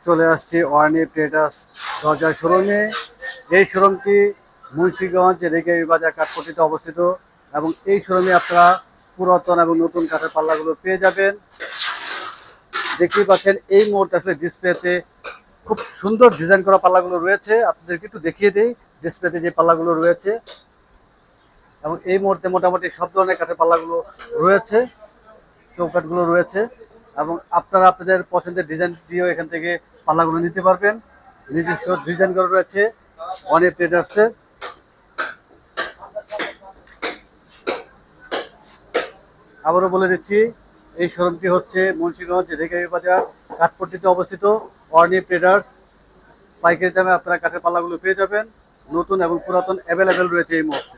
চলে আসছি ওয়ার্নি ট্রেডার্স দরজার শোরুমে। এই শোরুমটি মুন্সিগঞ্জ রেগাই বাজার কাঠপট্টিতে অবস্থিত এবং এই শোরুমে আপনারা পুরাতন এবং নতুন কাঠের পাল্লাগুলো পেয়ে যাবেন। দেখতেই পাচ্ছেন এই মুহূর্তে আসলে ডিসপ্লেতে খুব সুন্দর ডিজাইন করা পাল্লাগুলো রয়েছে। আপনাদেরকে একটু দেখিয়ে দিই ডিসপ্লেতে যে পাল্লাগুলো রয়েছে, এবং এই মুহূর্তে মোটামুটি সব ধরনের কাঠের পাল্লাগুলো রয়েছে, চৌকাঠগুলো রয়েছে, এবং আপনারা আপনাদের পছন্দের ডিজাইন দিয়েও এখান থেকে পাল্লাগুলো নিতে পারবেন। নিজস্ব ডিজাইন করা রয়েছে অনেক ট্রেডার্সের। আবারও বলে দিচ্ছি, এই শোরুমটি হচ্ছে মুন্সিগঞ্জ রেগাই বাজার কাঠপট্টিতে অবস্থিত অর্নি ট্রেডার্স। পাইকারি দামে আপনারা কাঠের পাল্লাগুলো পেয়ে যাবেন। নতুন এবং পুরাতন অ্যাভেলেবেল রয়েছে এই মুহূর্তে।